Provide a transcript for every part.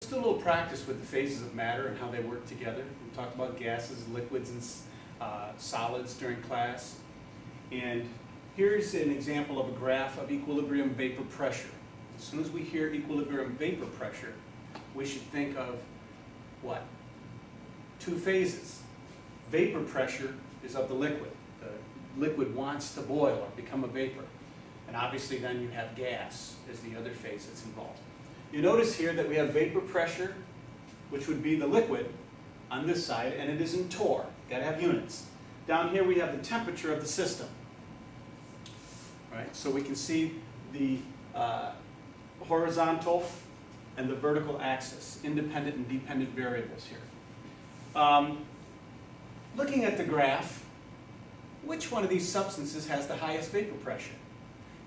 do a little practice with the phases of matter and how they work together. We talked about gases, liquids, and solids during class. And here's an example of a graph of equilibrium vapor pressure. As soon as we hear equilibrium vapor pressure, we should think of what? Two phases. Vapor pressure is of the liquid. The liquid wants to boil or become a vapor. And obviously then you have gas as the other phase that's involved. You notice here that we have vapor pressure, which would be the liquid on this side, and it is in torr. Got to have units. Down here we have the temperature of the system. Right? So we can see the horizontal and the vertical axis, independent and dependent variables here. Looking at the graph, which one of these substances has the highest vapor pressure?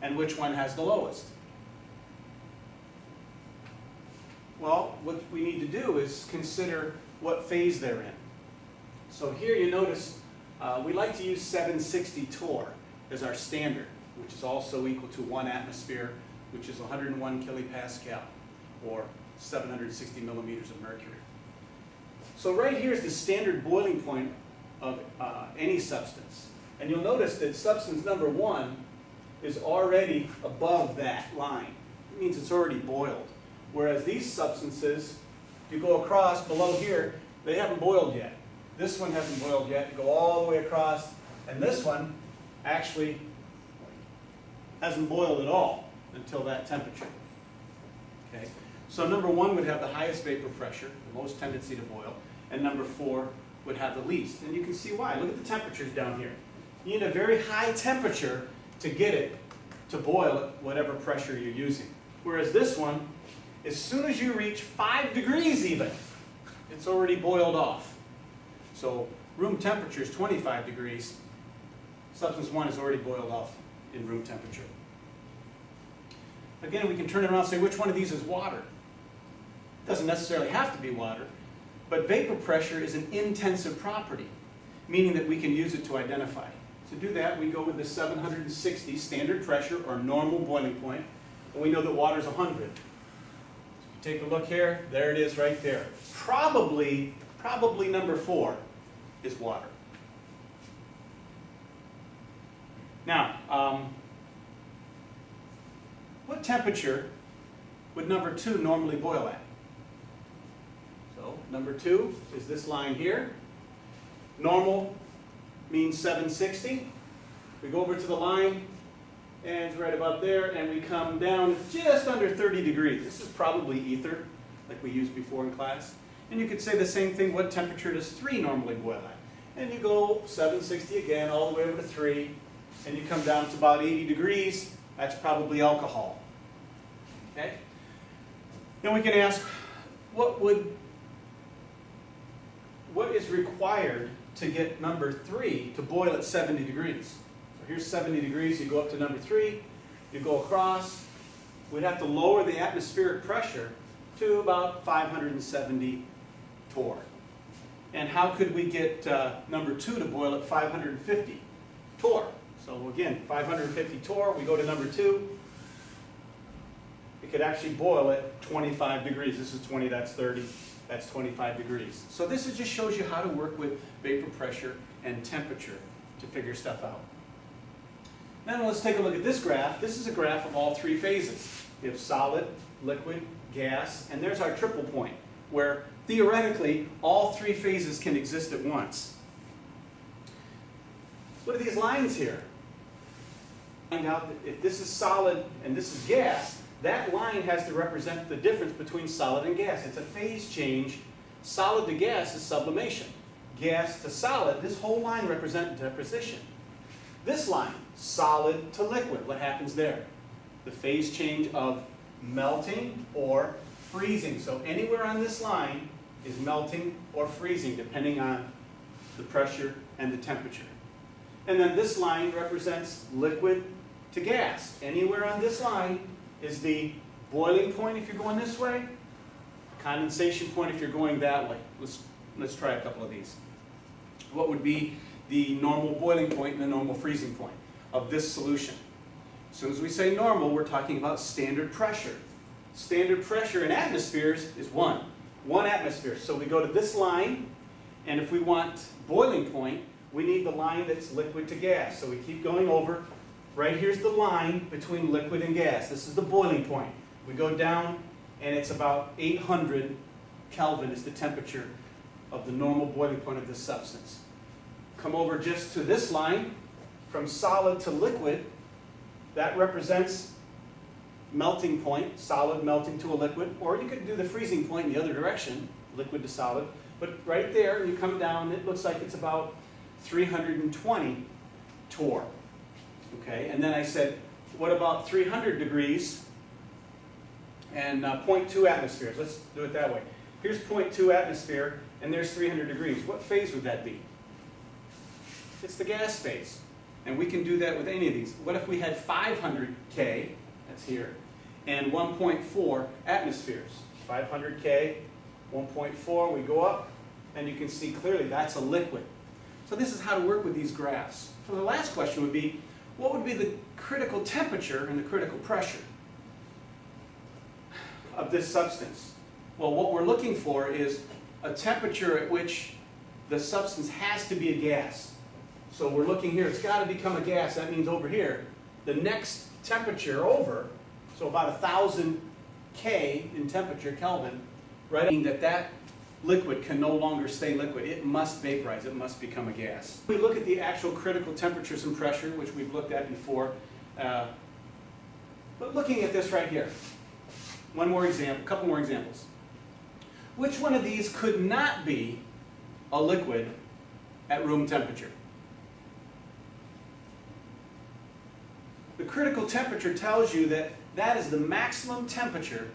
And which one has the lowest? Well, what we need to do is consider what phase they're in. So here you notice we like to use 760 torr as our standard, which is also equal to 1 atmosphere, which is 101 kilopascal, or 760 millimeters of mercury. So right here is the standard boiling point of any substance. And you'll notice that substance number 1 is already above that line. It means it's already boiled. Whereas these substances, if you go across below here, they haven't boiled yet. This one hasn't boiled yet. You go all the way across, and this one actually hasn't boiled at all until that temperature. Okay? So number 1 would have the highest vapor pressure, the most tendency to boil, and number 4 would have the least. And you can see why. Look at the temperatures down here. You need a very high temperature to get it to boil at whatever pressure you're using. Whereas this one, as soon as you reach 5 degrees even, it's already boiled off. So room temperature is 25 degrees. Substance 1 is already boiled off in room temperature. Again, we can turn it around and say which one of these is water. It doesn't necessarily have to be water, but vapor pressure is an intensive property, meaning that we can use it to identify. To do that, we go with the 760 standard pressure or normal boiling point, and we know that water is 100. Take a look here, there it is right there. Probably number 4 is water. Now, what temperature would number 2 normally boil at? So, number 2 is this line here. Normal means 760. We go over to the line, and it's right about there, and we come down just under 30 degrees. This is probably ether, like we used before in class. And you could say the same thing, what temperature does 3 normally boil at? And you go 760 again, all the way over to 3, and you come down to about 80 degrees. That's probably alcohol. Okay? Then we can ask, what is required to get number 3 to boil at 70 degrees? So here's 70 degrees, you go up to number 3, you go across. We'd have to lower the atmospheric pressure to about 570 torr. And how could we get number 2 to boil at 550 torr? So again, 550 torr, we go to number 2. It could actually boil at 25 degrees. This is 20, that's 30. That's 25 degrees. So this just shows you how to work with vapor pressure and temperature to figure stuff out. Now let's take a look at this graph. This is a graph of all 3 phases. We have solid, liquid, gas, and there's our triple point, where theoretically all 3 phases can exist at once. What are these lines here? Find out that if this is solid and this is gas, that line has to represent the difference between solid and gas. It's a phase change. Solid to gas is sublimation. Gas to solid, this whole line represents deposition. This line, solid to liquid, what happens there? The phase change of melting or freezing. So anywhere on this line is melting or freezing, depending on the pressure and the temperature. And then this line represents liquid to gas. Anywhere on this line is the boiling point if you're going this way, condensation point if you're going that way. Let's try a couple of these. What would be the normal boiling point and the normal freezing point of this solution? As soon as we say normal, we're talking about standard pressure. Standard pressure in atmospheres is 1. 1 atmosphere. So we go to this line, and if we want boiling point, we need the line that's liquid to gas. So we keep going over. Right here's the line between liquid and gas. This is the boiling point. We go down, and it's about 800 Kelvin is the temperature of the normal boiling point of this substance. Come over just to this line, from solid to liquid. That represents melting point, solid melting to a liquid, or you could do the freezing point in the other direction, liquid to solid. But right there, you come down, it looks like it's about 320 torr. Okay, and then I said, what about 300 degrees and 0.2 atmospheres? Let's do it that way. Here's 0.2 atmosphere, and there's 300 degrees. What phase would that be? It's the gas phase. And we can do that with any of these. What if we had 500 K, that's here, and 1.4 atmospheres? 500 K, 1.4, we go up, and you can see clearly that's a liquid. So this is how to work with these graphs. So the last question would be, what would be the critical temperature and the critical pressure of this substance? Well, what we're looking for is a temperature at which the substance has to be a gas. So we're looking here, it's got to become a gas. That means over here, the next temperature over, so about 1,000 K in temperature, Kelvin, right? Meaning that liquid can no longer stay liquid. It must vaporize. It must become a gas. We look at the actual critical temperatures and pressure, which we've looked at before. But looking at this right here, one more example, a couple more examples. Which one of these could not be a liquid at room temperature? The critical temperature tells you that that is the maximum temperature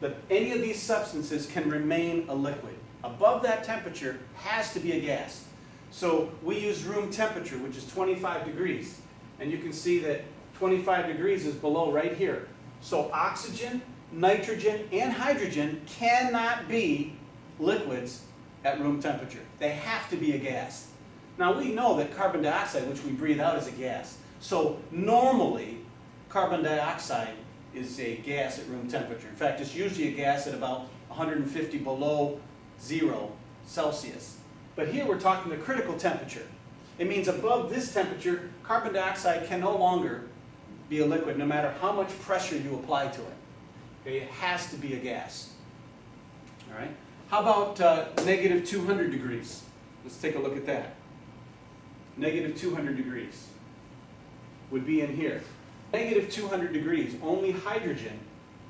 that any of these substances can remain a liquid. Above that temperature has to be a gas. So we use room temperature, which is 25 degrees. And you can see that 25 degrees is below right here. So oxygen, nitrogen, and hydrogen cannot be liquids at room temperature. They have to be a gas. Now we know that carbon dioxide, which we breathe out, is a gas. So normally, carbon dioxide is a gas at room temperature. In fact, it's usually a gas at about 150 below 0 Celsius. But here we're talking the critical temperature. It means above this temperature, carbon dioxide can no longer be a liquid, no matter how much pressure you apply to it. Okay, it has to be a gas. All right. How about negative 200 degrees? Let's take a look at that. Negative 200 degrees would be in here. Negative 200 degrees, only hydrogen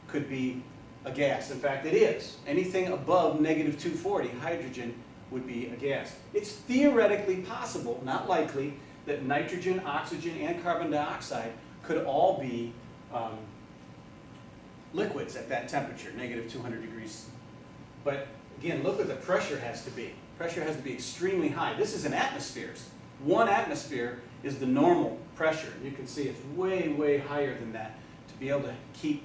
could be a gas. In fact, it is. Anything above negative 240, hydrogen would be a gas. It's theoretically possible, not likely, that nitrogen, oxygen, and carbon dioxide could all be liquids at that temperature, negative 200 degrees. But again, look what the pressure has to be. Pressure has to be extremely high. This is in atmospheres. 1 atmosphere is the normal pressure. You can see it's way, way higher than that to be able to keep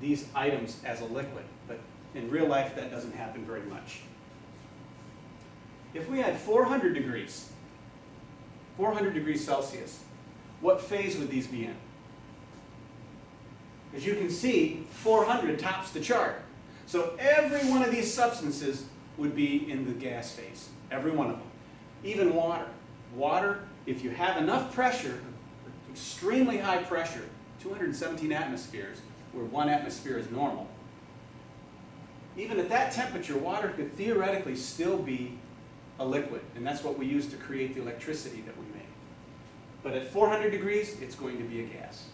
these items as a liquid. But in real life, that doesn't happen very much. If we had 400 degrees Celsius, what phase would these be in? As you can see, 400 tops the chart. So every one of these substances would be in the gas phase. Every one of them. Even water. Water, if you have enough pressure, extremely high pressure, 217 atmospheres, where 1 atmosphere is normal, even at that temperature, water could theoretically still be a liquid, and that's what we use to create the electricity that we make. But at 400 degrees, it's going to be a gas.